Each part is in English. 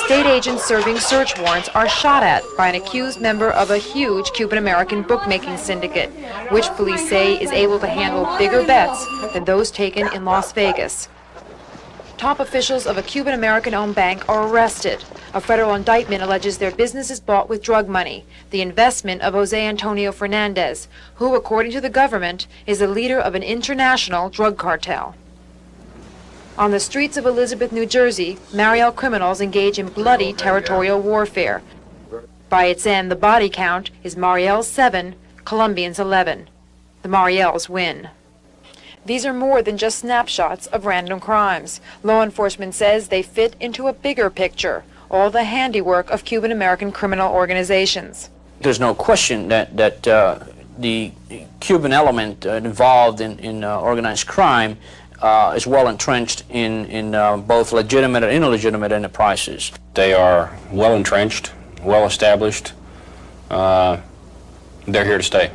state agents serving search warrants are shot at by an accused member of a huge Cuban-American bookmaking syndicate, which police say is able to handle bigger bets than those taken in Las Vegas. Top officials of a Cuban-American-owned bank are arrested. A federal indictment alleges their business is bought with drug money, the investment of Jose Antonio Fernandez, who, according to the government, is the leader of an international drug cartel. On the streets of Elizabeth, New Jersey, Mariel criminals engage in bloody territorial warfare. By its end, the body count is Mariel's 7, Colombians 11. The Mariels win. These are more than just snapshots of random crimes. Law enforcement says they fit into a bigger picture, all the handiwork of Cuban-American criminal organizations. There's no question that the Cuban element involved in organized crime is well entrenched in both legitimate and illegitimate enterprises. They are well entrenched, well established. They're here to stay.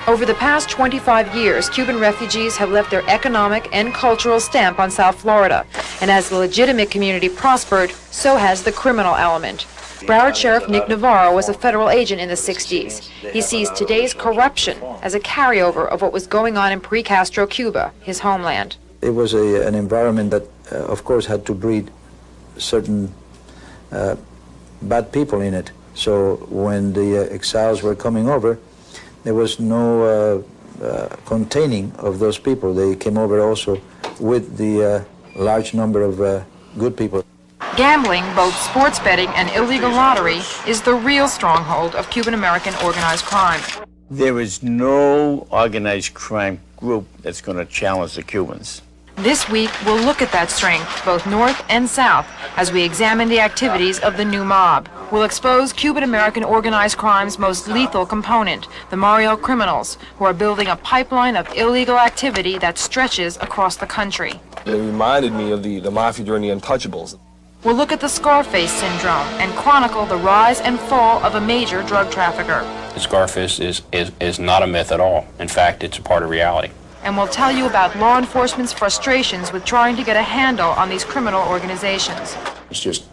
Over the past 25 years, Cuban refugees have left their economic and cultural stamp on South Florida. And as the legitimate community prospered, so has the criminal element. Broward Sheriff Nick Navarro was a federal agent in the 60s. He sees today's corruption as a carryover of what was going on in pre-Castro Cuba, his homeland. It was an environment that, of course, had to breed certain bad people in it. So when the exiles were coming over, there was no containing of those people. They came over also with the large number of good people. Gambling, both sports betting and illegal lottery, is the real stronghold of Cuban-American organized crime. There is no organized crime group that's going to challenge the Cubans. This week, we'll look at that strength, both north and south, as we examine the activities of the new mob. We'll expose Cuban-American organized crime's most lethal component, the Mariel criminals, who are building a pipeline of illegal activity that stretches across the country. It reminded me of the Mafia during the Untouchables. We'll look at the Scarface syndrome and chronicle the rise and fall of a major drug trafficker. The Scarface is not a myth at all. In fact, it's a part of reality. And we'll tell you about law enforcement's frustrations with trying to get a handle on these criminal organizations. It's just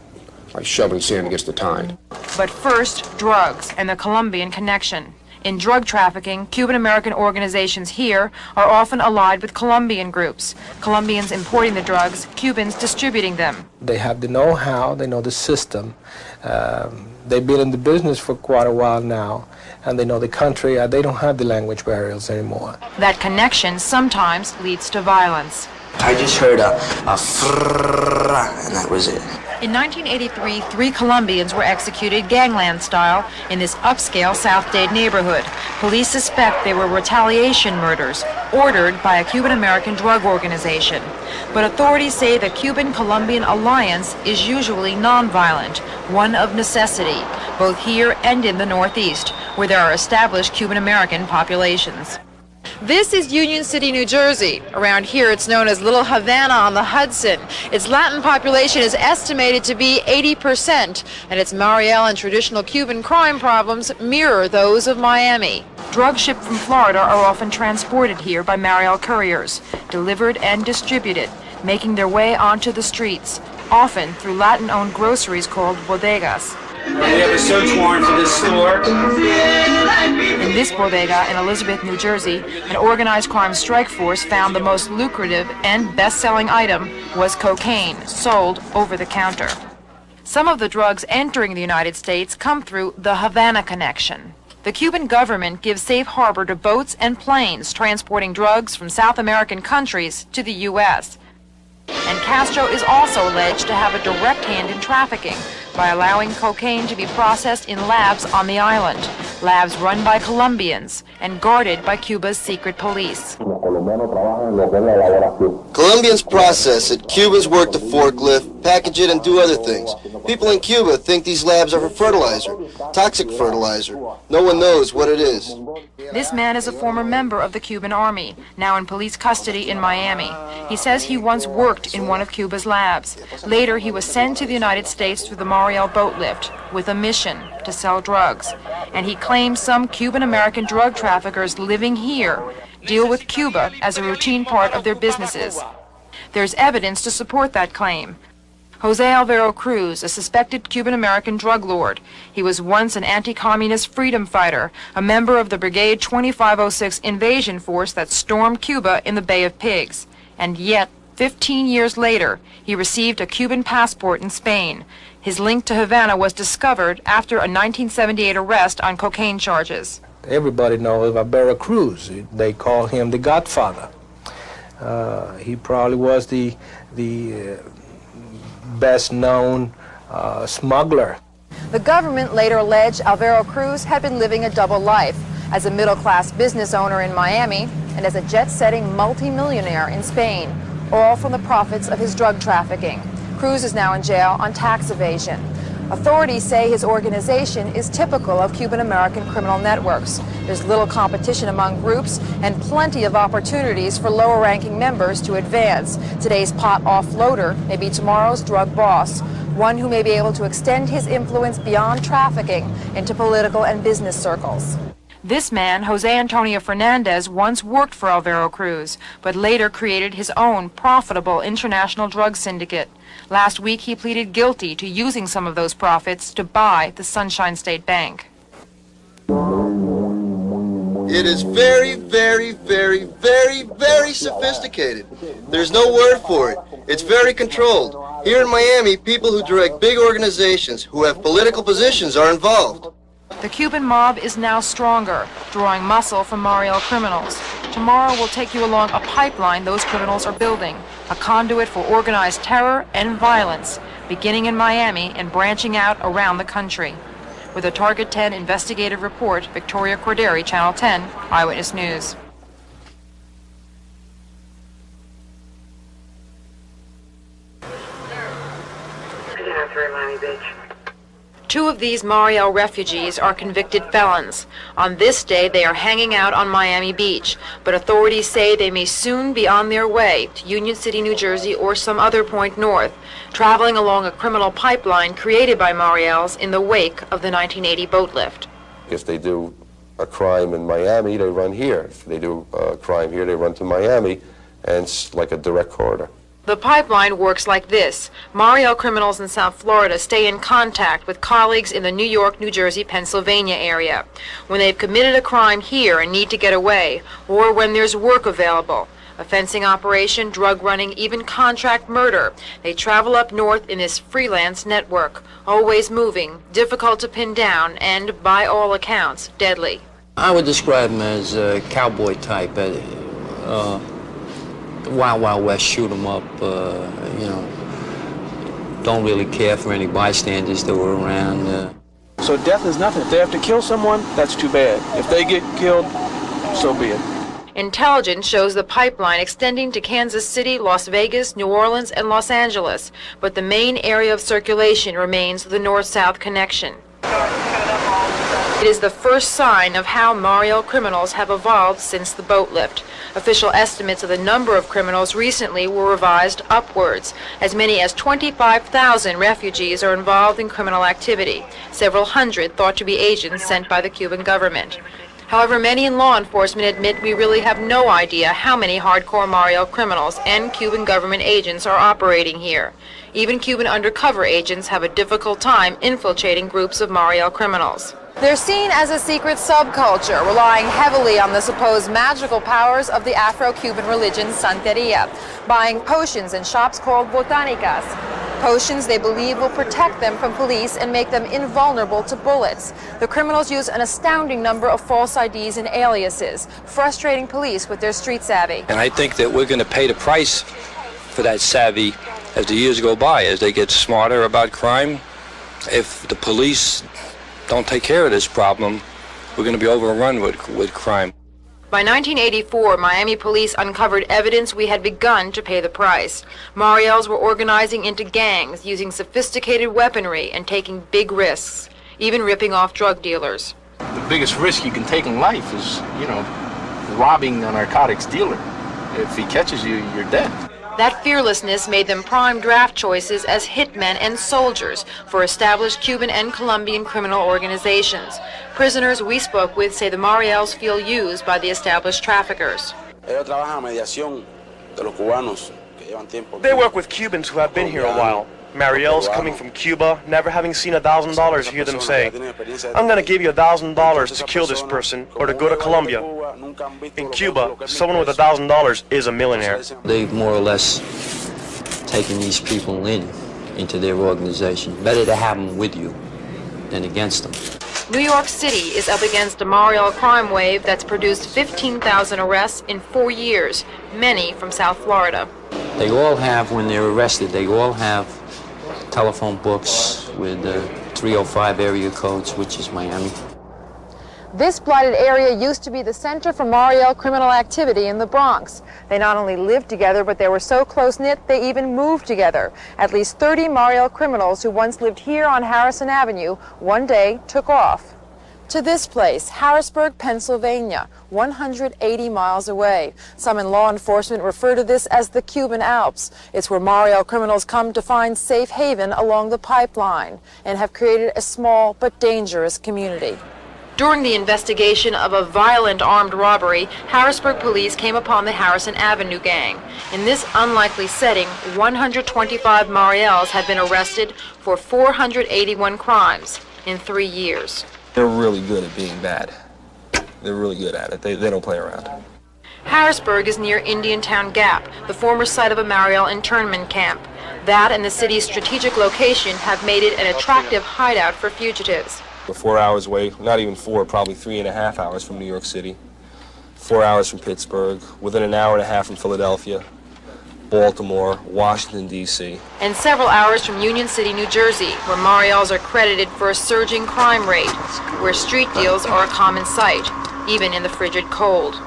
like shoving sand against the tide. But first, drugs and the Colombian connection. In drug trafficking, Cuban-American organizations here are often allied with Colombian groups. Colombians importing the drugs, Cubans distributing them. They have the know-how, they know the system. They've been in the business for quite a while now, and they know the country. They don't have the language barriers anymore. That connection sometimes leads to violence. I just heard a frrrr, and that was it. In 1983, 3 Colombians were executed gangland style in this upscale South Dade neighborhood. Police suspect they were retaliation murders ordered by a Cuban-American drug organization. But authorities say the Cuban-Colombian alliance is usually nonviolent, one of necessity, both here and in the Northeast, where there are established Cuban-American populations. This is Union City, New Jersey. Around here it's known as Little Havana on the Hudson. Its Latin population is estimated to be 80%, and its Mariel and traditional Cuban crime problems mirror those of Miami. Drugs shipped from Florida are often transported here by Mariel couriers, delivered and distributed, making their way onto the streets, often through Latin-owned groceries called bodegas. We have a search warrant for this store. In this bodega in Elizabeth, New Jersey, an organized crime strike force found the most lucrative and best-selling item was cocaine, sold over the counter. Some of the drugs entering the United States come through the Havana connection. The Cuban government gives safe harbor to boats and planes transporting drugs from South American countries to the U.S. And Castro is also alleged to have a direct hand in trafficking by allowing cocaine to be processed in labs on the island, labs run by Colombians and guarded by Cuba's secret police. Colombians process it, Cubans work the forklift, package it, and do other things. People in Cuba think these labs are for fertilizer, toxic fertilizer. No one knows what it is. This man is a former member of the Cuban army, now in police custody in Miami. He says he once worked in one of Cuba's labs. Later, he was sent to the United States through the Mariel boat lift with a mission to sell drugs. And he claims some Cuban-American drug traffickers living here deal with Cuba as a routine part of their businesses. There's evidence to support that claim. Jose Alvaro Cruz, a suspected Cuban-American drug lord. He was once an anti-communist freedom fighter, a member of the Brigade 2506 invasion force that stormed Cuba in the Bay of Pigs. And yet, 15 years later, he received a Cuban passport in Spain. His link to Havana was discovered after a 1978 arrest on cocaine charges. Everybody knows Alvaro Cruz. They call him the Godfather. He probably was the best-known smuggler. The government later alleged Alvaro Cruz had been living a double life, as a middle-class business owner in Miami and as a jet-setting multi-millionaire in Spain, all from the profits of his drug trafficking. Cruz is now in jail on tax evasion. Authorities say his organization is typical of Cuban-American criminal networks. There's little competition among groups and plenty of opportunities for lower-ranking members to advance. Today's pot offloader may be tomorrow's drug boss, one who may be able to extend his influence beyond trafficking into political and business circles. This man, Jose Antonio Fernandez, once worked for Alvaro Cruz, but later created his own profitable international drug syndicate. Last week, he pleaded guilty to using some of those profits to buy the Sunshine State Bank. It is very, very, very, very, very sophisticated. There's no word for it. It's very controlled. Here in Miami, people who direct big organizations, who have political positions, are involved. The Cuban mob is now stronger, drawing muscle from Mariel criminals. Tomorrow we'll take you along a pipeline those criminals are building, a conduit for organized terror and violence, beginning in Miami and branching out around the country. With a Target 10 investigative report, Victoria Corderi, Channel 10, Eyewitness News. Two of these Mariel refugees are convicted felons. On this day, they are hanging out on Miami Beach, but authorities say they may soon be on their way to Union City, New Jersey, or some other point north, traveling along a criminal pipeline created by Mariels in the wake of the 1980 boat lift. If they do a crime in Miami, they run here. If they do a crime here, they run to Miami, and it's like a direct corridor. The pipeline works like this. Mariel criminals in South Florida stay in contact with colleagues in the New York, New Jersey, Pennsylvania area. When they've committed a crime here and need to get away, or when there's work available, a fencing operation, drug running, even contract murder, they travel up north in this freelance network, always moving, difficult to pin down, and, by all accounts, deadly. I would describe them as cowboy type. Wild, Wild West, shoot them up, you know, don't really care for any bystanders that were around. So death is nothing. If they have to kill someone, that's too bad. If they get killed, so be it. Intelligence shows the pipeline extending to Kansas City, Las Vegas, New Orleans, and Los Angeles, but the main area of circulation remains the north-south connection. It is the first sign of how Mariel criminals have evolved since the boat lift. Official estimates of the number of criminals recently were revised upwards. As many as 25,000 refugees are involved in criminal activity, several hundred thought to be agents sent by the Cuban government. However, many in law enforcement admit we really have no idea how many hardcore Mariel criminals and Cuban government agents are operating here. Even Cuban undercover agents have a difficult time infiltrating groups of Mariel criminals. They're seen as a secret subculture, relying heavily on the supposed magical powers of the Afro-Cuban religion Santeria, buying potions in shops called botanicas. Potions they believe will protect them from police and make them invulnerable to bullets. The criminals use an astounding number of false IDs and aliases, frustrating police with their street savvy. And I think that we're going to pay the price for that savvy as the years go by, as they get smarter about crime. If the police don't take care of this problem, we're going to be overrun with crime. By 1984, Miami police uncovered evidence we had begun to pay the price. Mariels were organizing into gangs, using sophisticated weaponry and taking big risks, even ripping off drug dealers. The biggest risk you can take in life is, you know, robbing a narcotics dealer. If he catches you, you're dead. That fearlessness made them prime draft choices as hitmen and soldiers for established Cuban and Colombian criminal organizations. Prisoners we spoke with say the Mariels feel used by the established traffickers. They work with Cubans who have been here a while. Mariel's coming from Cuba, never having seen $1,000, hear them say, I'm going to give you $1,000 to kill this person or to go to Colombia. In Cuba, someone with $1,000 is a millionaire. They've more or less taken these people into their organization. Better to have them with you than against them. New York City is up against a Mariel crime wave that's produced 15,000 arrests in 4 years, many from South Florida. They all have, when they're arrested, they all have telephone books with 305 area codes, which is Miami. This blighted area used to be the center for Mariel criminal activity in the Bronx. They not only lived together, but they were so close-knit they even moved together. At least 30 Mariel criminals who once lived here on Harrison Avenue one day took off to this place, Harrisburg, Pennsylvania, 180 miles away. Some in law enforcement refer to this as the Cuban Alps. It's where Mariel criminals come to find safe haven along the pipeline and have created a small but dangerous community. During the investigation of a violent armed robbery, Harrisburg police came upon the Harrison Avenue gang. In this unlikely setting, 125 Mariels had been arrested for 481 crimes in 3 years. They're really good at being bad. They're really good at it. They don't play around. Harrisburg is near Indiantown Gap, the former site of a Mariel internment camp. That and the city's strategic location have made it an attractive hideout for fugitives. We're 4 hours away, not even 4, probably 3.5 hours from New York City, 4 hours from Pittsburgh, within an hour and a half from Philadelphia, Baltimore, Washington, D.C. And several hours from Union City, New Jersey, where Mariels are credited for a surging crime rate, where street deals are a common sight, even in the frigid cold.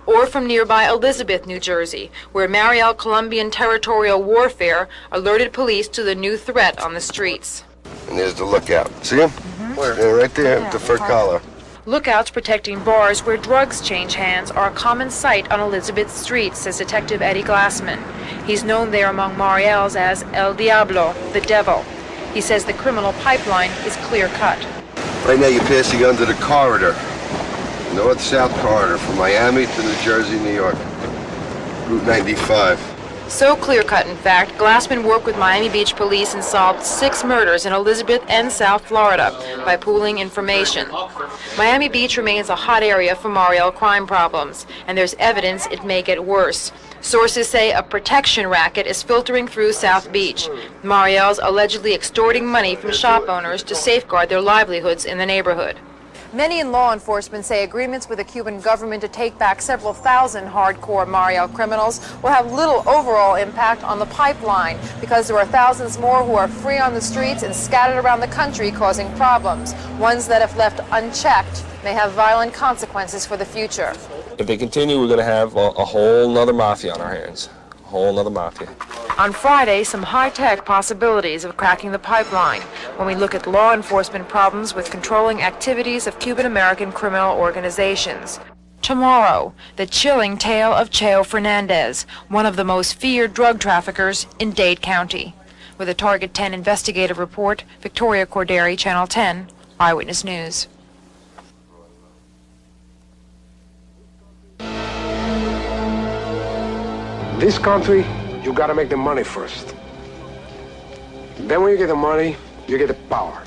Or from nearby Elizabeth, New Jersey, where Mariel Colombian territorial warfare alerted police to the new threat on the streets. And there's the lookout. See him? Where? Yeah, right there, with the fur collar. Lookouts protecting bars where drugs change hands are a common sight on Elizabeth Street, says Detective Eddie Glassman. He's known there among Mariels as El Diablo, the devil. He says the criminal pipeline is clear-cut. Right now you're passing under the corridor, north-south corridor from Miami to New Jersey, New York, Route 95. So clear-cut, in fact, Glassman worked with Miami Beach police and solved 6 murders in Elizabeth and South Florida by pooling information. Miami Beach remains a hot area for Mariel crime problems, and there's evidence it may get worse. Sources say a protection racket is filtering through South Beach. Mariels allegedly extorting money from shop owners to safeguard their livelihoods in the neighborhood. Many in law enforcement say agreements with the Cuban government to take back several thousand hardcore Mariel criminals will have little overall impact on the pipeline because there are thousands more who are free on the streets and scattered around the country causing problems. Ones that, if left unchecked, may have violent consequences for the future. If they continue, we're going to have a whole nother mafia on our hands. A whole nother mafia. On Friday, some high-tech possibilities of cracking the pipeline when we look at law enforcement problems with controlling activities of Cuban-American criminal organizations. Tomorrow, the chilling tale of Cheo Fernandez, one of the most feared drug traffickers in Dade County. With a Target 10 investigative report, Victoria Corderi, Channel 10, Eyewitness News. This country, you gotta make the money first. Then when you get the money, you get the power.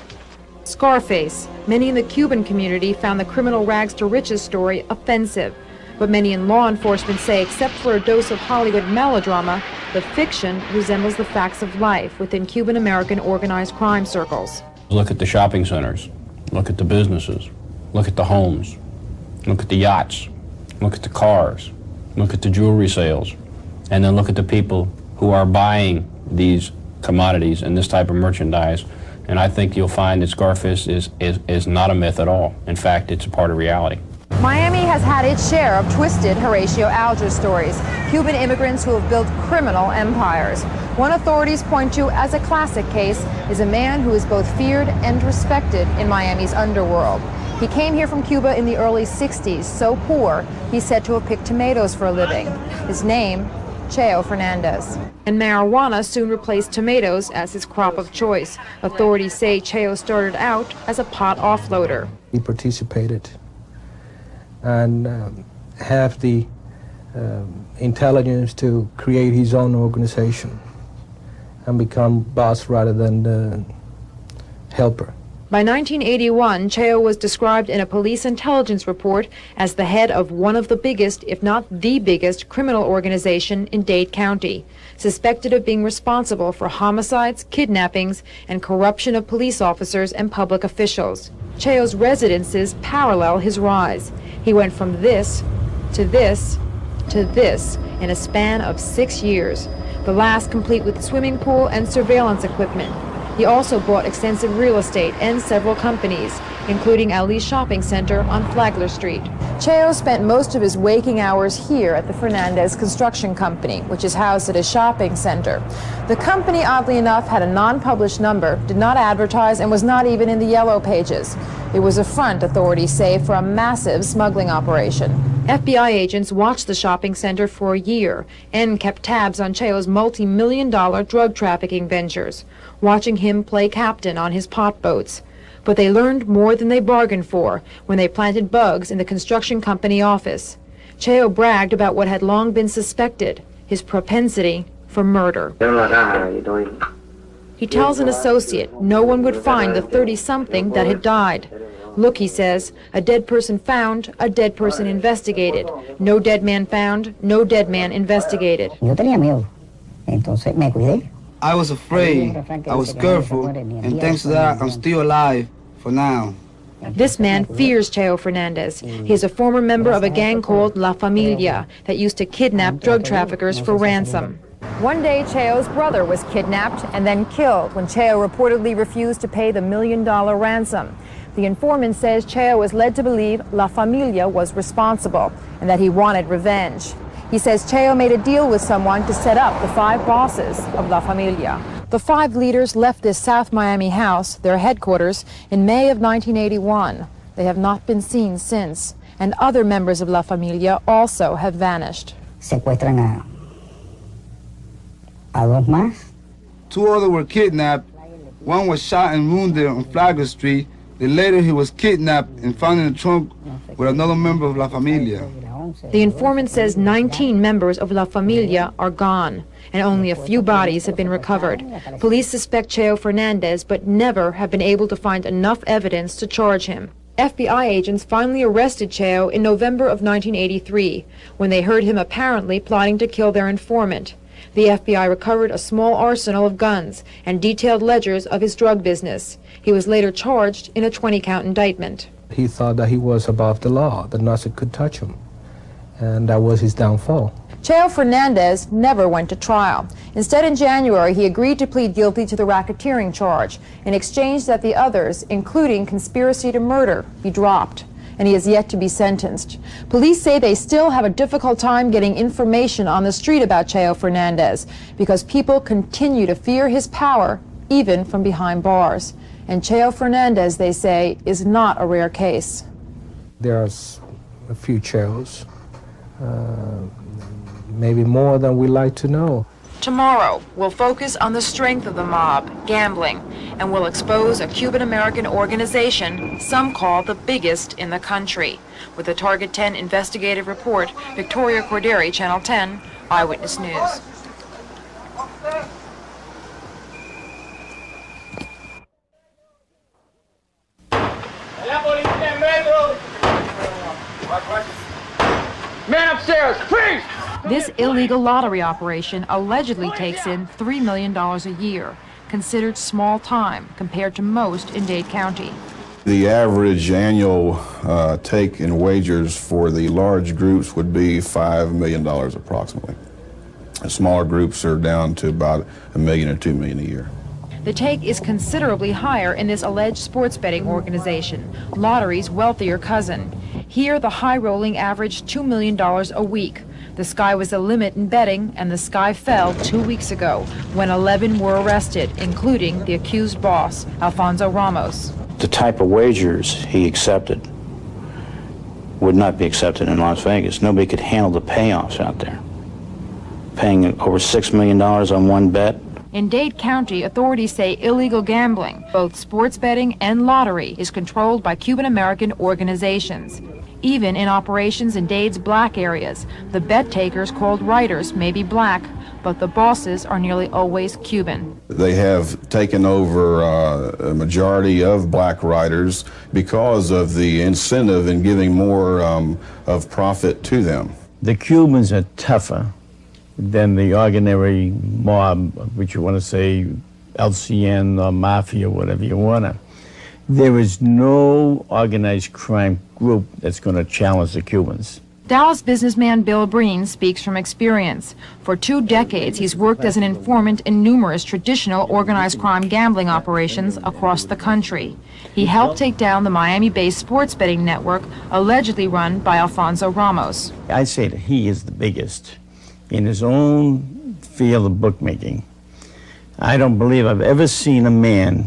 Scarface. Many in the Cuban community found the criminal rags to riches story offensive. But many in law enforcement say, except for a dose of Hollywood melodrama, the fiction resembles the facts of life within Cuban-American organized crime circles. Look at the shopping centers. Look at the businesses. Look at the homes. Look at the yachts. Look at the cars. Look at the jewelry sales. And then look at the people who are buying these commodities and this type of merchandise. And I think you'll find that Scarface is not a myth at all. In fact, it's a part of reality. Miami has had its share of twisted Horatio Alger stories, Cuban immigrants who have built criminal empires. One authorities point to as a classic case is a man who is both feared and respected in Miami's underworld. He came here from Cuba in the early 60s, so poor he's said to have picked tomatoes for a living. His name, Cheo Fernandez. And marijuana soon replaced tomatoes as his crop of choice. Authorities say Cheo started out as a pot offloader. He participated and have the intelligence to create his own organization and become boss rather than the helper. By 1981, Cheo was described in a police intelligence report as the head of one of the biggest, if not the biggest, criminal organization in Dade County, suspected of being responsible for homicides, kidnappings, and corruption of police officers and public officials. Cheo's residences parallel his rise. He went from this to this to this in a span of 6 years, the last complete with swimming pool and surveillance equipment. He also bought extensive real estate and several companies, including Ali's shopping center on Flagler Street. Cheo spent most of his waking hours here at the Fernandez Construction Company, which is housed at his shopping center. The company, oddly enough, had a non-published number, did not advertise, and was not even in the yellow pages. It was a front, authorities say, for a massive smuggling operation. FBI agents watched the shopping center for a year and kept tabs on Cheo's multi-million-dollar drug trafficking ventures, watching him play captain on his pot boats. But they learned more than they bargained for when they planted bugs in the construction company office. Cheo bragged about what had long been suspected, his propensity for murder. He tells an associate no one would find the 30-something that had died. Look, he says, a dead person found, a dead person investigated. No dead man found, no dead man investigated. I was afraid, I was careful, and thanks to that, I'm still alive for now. This man fears Cheo Fernandez. He is a former member of a gang called La Familia that used to kidnap drug traffickers for ransom. One day, Cheo's brother was kidnapped and then killed when Cheo reportedly refused to pay the $1 million ransom. The informant says Cheo was led to believe La Familia was responsible and that he wanted revenge. He says Cheo made a deal with someone to set up the 5 bosses of La Familia. The 5 leaders left this South Miami house, their headquarters, in May of 1981. They have not been seen since, and other members of La Familia also have vanished. Secuestran a dos más. 2 others were kidnapped. One was shot and wounded on Flagler Street. Then later he was kidnapped and found in the trunk with another member of La Familia. The informant says 19 members of La Familia are gone, and only a few bodies have been recovered. Police suspect Cheo Fernandez, but never have been able to find enough evidence to charge him. FBI agents finally arrested Cheo in November of 1983, when they heard him apparently plotting to kill their informant. The FBI recovered a small arsenal of guns and detailed ledgers of his drug business. He was later charged in a 20-count indictment. He thought that he was above the law, that nothing could touch him, and that was his downfall. Cheo Fernandez never went to trial. Instead, in January, he agreed to plead guilty to the racketeering charge in exchange that the others, including conspiracy to murder, be dropped. And he is yet to be sentenced. Police say they still have a difficult time getting information on the street about Cheo Fernandez because people continue to fear his power, even from behind bars. And Cheo Fernandez, they say, is not a rare case. There's a few Cheos, maybe more than we like to know. Tomorrow, we'll focus on the strength of the mob, gambling, and we'll expose a Cuban-American organization some call the biggest in the country. With a Target 10 investigative report, Victoria Corderi, Channel 10, Eyewitness News. Man upstairs, please! This illegal lottery operation allegedly takes in $3 million a year, considered small time compared to most in Dade County. The average annual take in wagers for the large groups would be $5 million approximately. The smaller groups are down to about $1 million or $2 million a year. The take is considerably higher in this alleged sports betting organization, lottery's wealthier cousin. Here, the high-rolling averaged $2 million a week. The sky was the limit in betting, and the sky fell 2 weeks ago when 11 were arrested, including the accused boss, Alfonso Ramos. The type of wagers he accepted would not be accepted in Las Vegas. Nobody could handle the payoffs out there. Paying over $6 million on one bet. In Dade County, authorities say illegal gambling, both sports betting and lottery, is controlled by Cuban-American organizations. Even in operations in Dade's black areas, the bet takers, called writers, may be black, but the bosses are nearly always Cuban. They have taken over a majority of black writers because of the incentive in giving more of profit to them. The Cubans are tougher than the ordinary mob, which you want to say LCN or Mafia, whatever you want to. There is no organized crime group that's going to challenge the Cubans. Dallas businessman Bill Breen speaks from experience. For 2 decades, he's worked as an informant in numerous traditional organized crime gambling operations across the country. He helped take down the Miami-based sports betting network allegedly run by Alfonso Ramos. I say that he is the biggest in his own field of bookmaking. I don't believe I've ever seen a man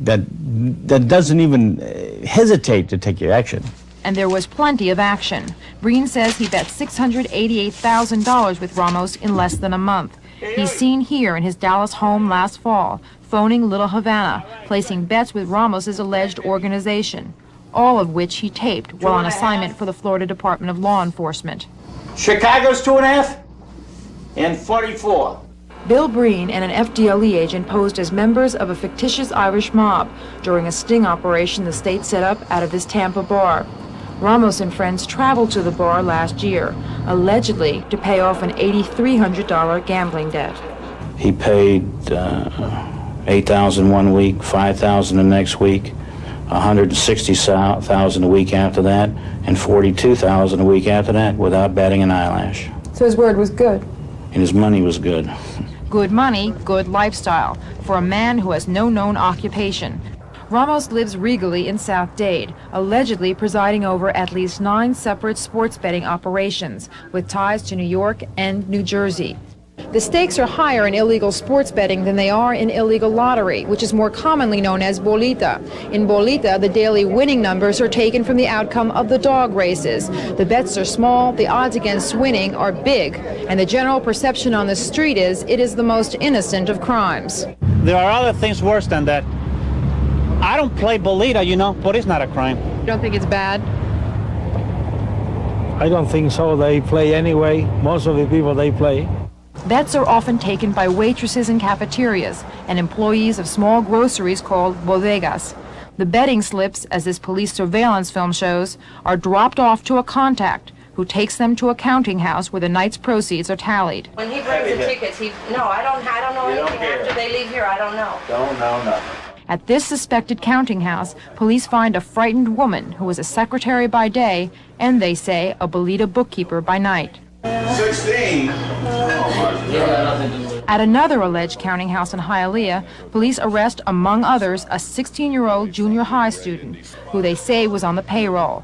that doesn't even hesitate to take action. And there was plenty of action. Breen says he bet $688,000 with Ramos in less than a month. He's seen here in his Dallas home last fall, phoning Little Havana, placing bets with Ramos's alleged organization, all of which he taped while on assignment for the Florida Department of Law Enforcement. Chicago's 2.5 and 44. Bill Breen and an FDLE agent posed as members of a fictitious Irish mob during a sting operation the state set up out of this Tampa bar. Ramos and friends traveled to the bar last year, allegedly to pay off an $8,300 gambling debt. He paid $8,000 one week, $5,000 the next week, $160,000 a week after that, and $42,000 a week after that without batting an eyelash. So his word was good. And his money was good. Good money, good lifestyle, for a man who has no known occupation. Ramos lives regally in South Dade, allegedly presiding over at least 9 separate sports betting operations, with ties to New York and New Jersey. The stakes are higher in illegal sports betting than they are in illegal lottery, which is more commonly known as bolita. In bolita, the daily winning numbers are taken from the outcome of the dog races. The bets are small, the odds against winning are big, and the general perception on the street is it is the most innocent of crimes. There are other things worse than that. I don't play bolita, you know, but it's not a crime. You don't think it's bad? I don't think so. They play anyway. Most of the people, they play. Bets are often taken by waitresses in cafeterias and employees of small groceries called bodegas. The betting slips, as this police surveillance film shows, are dropped off to a contact who takes them to a counting house where the night's proceeds are tallied. When he brings the tickets, I don't know anything after they leave here. I don't know. Don't know nothing. At this suspected counting house, police find a frightened woman who was a secretary by day and, they say, a bolita bookkeeper by night. 16. At another alleged counting house in Hialeah, police arrest, among others, a 16-year-old junior high student who they say was on the payroll.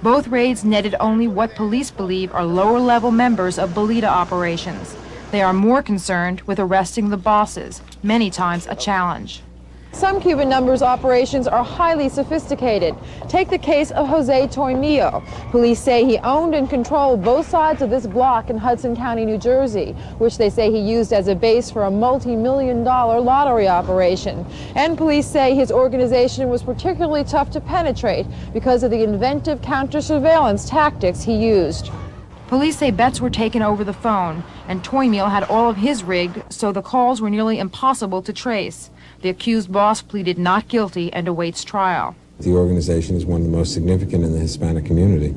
Both raids netted only what police believe are lower-level members of bolita operations. They are more concerned with arresting the bosses, many times a challenge. Some Cuban numbers operations are highly sophisticated. Take the case of Jose Toimillo. Police say he owned and controlled both sides of this block in Hudson County, New Jersey, which they say he used as a base for a multi-million-dollar lottery operation. And police say his organization was particularly tough to penetrate because of the inventive counter-surveillance tactics he used. Police say bets were taken over the phone, and Toimillo had all of his rigged, so the calls were nearly impossible to trace. The accused boss pleaded not guilty and awaits trial. The organization is one of the most significant in the Hispanic community,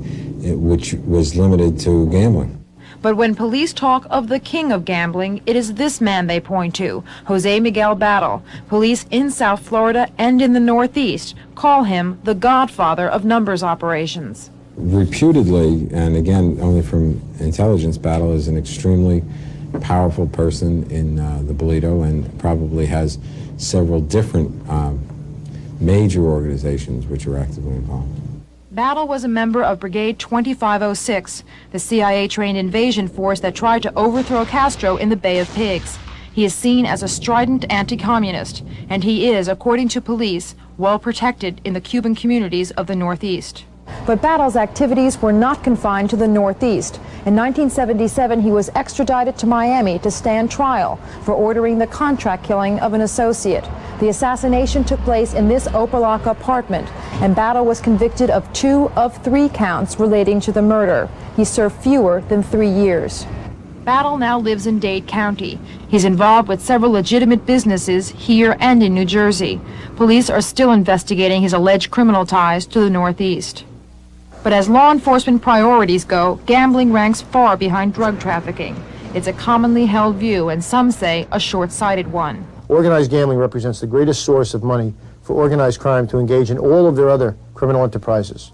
which was limited to gambling. But when police talk of the king of gambling, it is this man they point to, Jose Miguel Battle. Police in South Florida and in the Northeast call him the godfather of numbers operations. Reputedly, and again only from intelligence, Battle is an extremely powerful person in the bolito and probably has several different major organizations which are actively involved. Battle was a member of Brigade 2506, the CIA-trained invasion force that tried to overthrow Castro in the Bay of Pigs. He is seen as a strident anti-communist, and he is, according to police, well protected in the Cuban communities of the Northeast. But Battle's activities were not confined to the Northeast. In 1977, he was extradited to Miami to stand trial for ordering the contract killing of an associate. The assassination took place in this Opa-locka apartment, and Battle was convicted of 2 of 3 counts relating to the murder. He served fewer than 3 years. Battle now lives in Dade County. He's involved with several legitimate businesses here and in New Jersey. Police are still investigating his alleged criminal ties to the Northeast. But as law enforcement priorities go, gambling ranks far behind drug trafficking. It's a commonly held view, and some say a short-sighted one. Organized gambling represents the greatest source of money for organized crime to engage in all of their other criminal enterprises.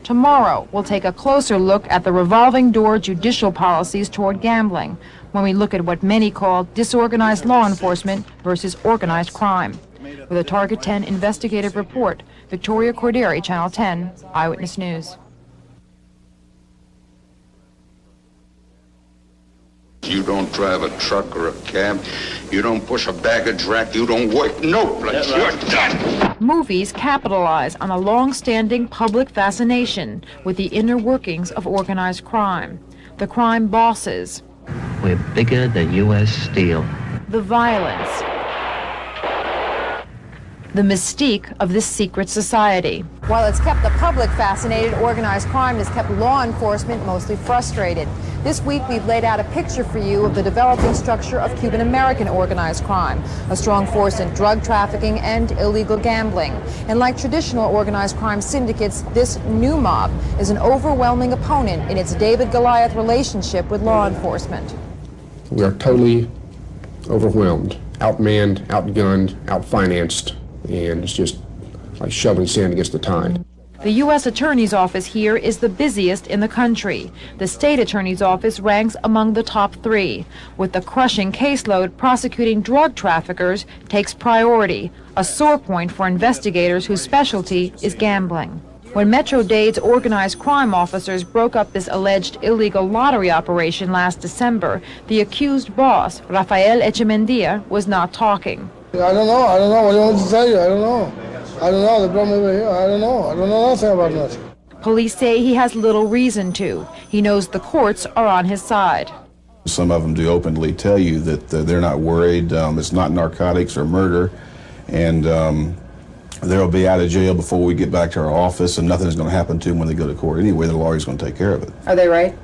Tomorrow, we'll take a closer look at the revolving door judicial policies toward gambling, when we look at what many call disorganized law enforcement versus organized crime. With a Target 10 investigative report, Victoria Corderi, Channel 10, Eyewitness News. You don't drive a truck or a cab. You don't push a baggage rack. You don't work no place. You're done. Movies capitalize on a long-standing public fascination with the inner workings of organized crime. The crime bosses. We're bigger than U.S. Steel. The violence. The mystique of this secret society. While it's kept the public fascinated, organized crime has kept law enforcement mostly frustrated. This week, we've laid out a picture for you of the developing structure of Cuban American organized crime, a strong force in drug trafficking and illegal gambling. And like traditional organized crime syndicates, this new mob is an overwhelming opponent in its David-Goliath relationship with law enforcement. We are totally overwhelmed, outmanned, outgunned, outfinanced, and it's just like shoveling sand against the tide. The U.S. Attorney's Office here is the busiest in the country. The State Attorney's Office ranks among the top 3. With the crushing caseload, prosecuting drug traffickers takes priority, a sore point for investigators whose specialty is gambling. When Metro-Dade's organized crime officers broke up this alleged illegal lottery operation last December, the accused boss, Rafael Echemendia, was not talking. I don't know. What do you want to tell you? I don't know. They brought me over here. I don't know nothing about nothing. Police say he has little reason to. He knows the courts are on his side. Some of them do openly tell you that they're not worried. It's not narcotics or murder, and they'll be out of jail before we get back to our office, and nothing's going to happen to them when they go to court anyway. The lawyer's going to take care of it. Are they right?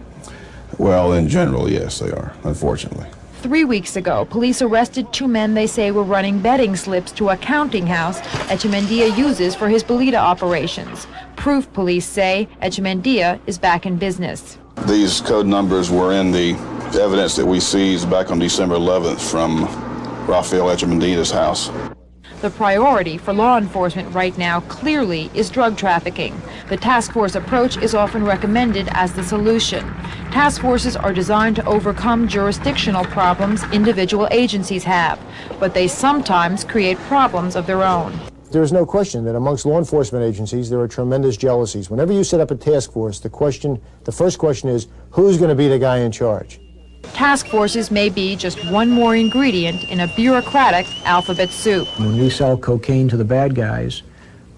Well, in general, yes, they are, unfortunately. 3 weeks ago, police arrested 2 men they say were running betting slips to a counting house Echemendia uses for his Bolita operations. Proof, police say, Echemendia is back in business. These code numbers were in the evidence that we seized back on December 11th from Rafael Echemendia's house. The priority for law enforcement right now clearly is drug trafficking. The task force approach is often recommended as the solution. Task forces are designed to overcome jurisdictional problems individual agencies have, but they sometimes create problems of their own. There is no question that amongst law enforcement agencies there are tremendous jealousies. Whenever you set up a task force, the first question is, who's going to be the guy in charge? Task forces may be just one more ingredient in a bureaucratic alphabet soup. When we sell cocaine to the bad guys,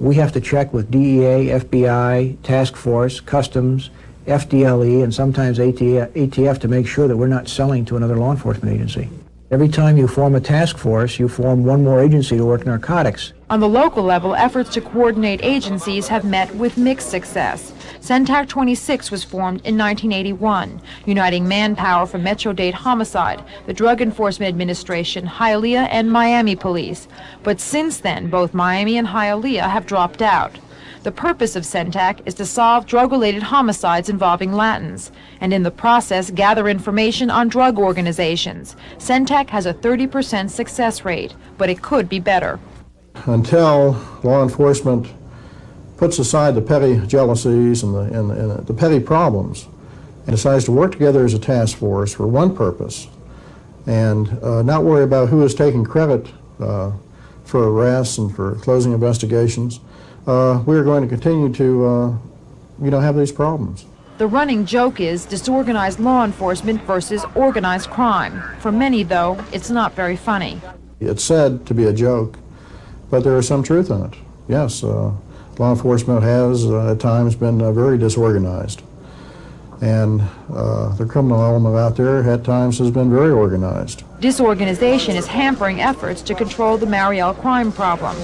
we have to check with DEA, FBI, task force, customs, FDLE, and sometimes ATF to make sure that we're not selling to another law enforcement agency. Every time you form a task force, you form one more agency to work narcotics. On the local level, efforts to coordinate agencies have met with mixed success. CENTAC 26 was formed in 1981, uniting manpower from Metro-Dade Homicide, the Drug Enforcement Administration, Hialeah, and Miami Police. But since then, both Miami and Hialeah have dropped out. The purpose of CENTAC is to solve drug-related homicides involving Latins, and in the process gather information on drug organizations. CENTAC has a 30% success rate, but it could be better. Until law enforcement puts aside the petty jealousies and the petty problems and decides to work together as a task force for one purpose and not worry about who is taking credit for arrests and for closing investigations, we're going to continue to have these problems. The running joke is disorganized law enforcement versus organized crime. For many, though, it's not very funny. It's said to be a joke, but there is some truth in it. Yes, law law enforcement has at times been very disorganized. And the criminal element out there at times has been very organized. Disorganization is hampering efforts to control the Mariel crime problem.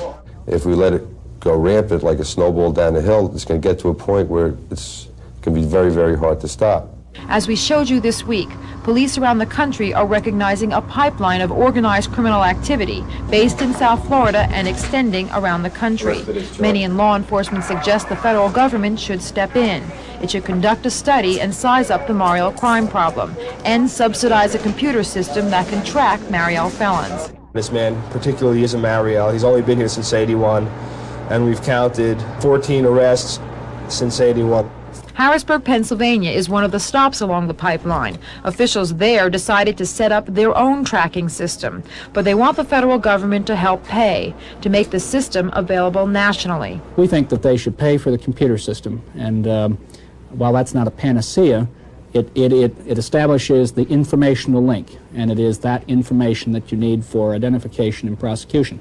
If we let it go rampant like a snowball down the hill, it's going to get to a point where it's going to be very, very hard to stop. As we showed you this week, police around the country are recognizing a pipeline of organized criminal activity based in South Florida and extending around the country. Many in law enforcement suggest the federal government should step in. It should conduct a study and size up the Mariel crime problem and subsidize a computer system that can track Mariel felons. This man particularly is a Mariel. He's only been here since '81, and we've counted 14 arrests since '81. Harrisburg, Pennsylvania is one of the stops along the pipeline. Officials there decided to set up their own tracking system, but they want the federal government to help pay to make the system available nationally. We think that they should pay for the computer system, and while that's not a panacea, it establishes the informational link, and it is that information that you need for identification and prosecution.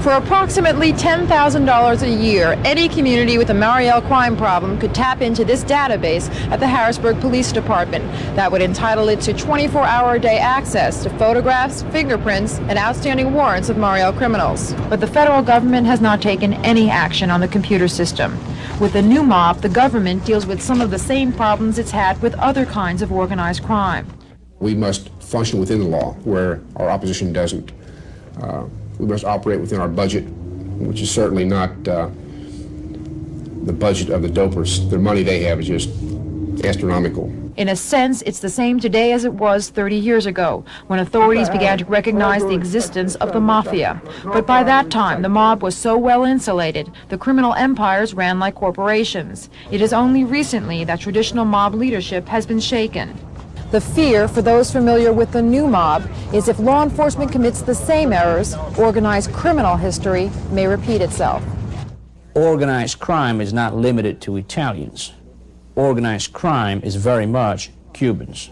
For approximately $10,000 a year, any community with a Mariel crime problem could tap into this database at the Harrisburg Police Department. That would entitle it to 24-hour-a-day access to photographs, fingerprints, and outstanding warrants of Mariel criminals. But the federal government has not taken any action on the computer system. With the new mob, the government deals with some of the same problems it's had with other kinds of organized crime. We must function within the law where our opposition doesn't. We must operate within our budget, which is certainly not the budget of the dopers. The money they have is just astronomical. In a sense, it's the same today as it was 30 years ago, when authorities began to recognize the existence of the Mafia. But by that time, the mob was so well insulated, the criminal empires ran like corporations. It is only recently that traditional mob leadership has been shaken. The fear for those familiar with the new mob is if law enforcement commits the same errors, organized criminal history may repeat itself. Organized crime is not limited to Italians. Organized crime is very much Cubans.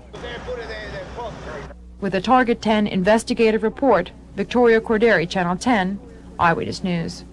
With a Target 10 investigative report, Victoria Corderi, Channel 10, Eyewitness News.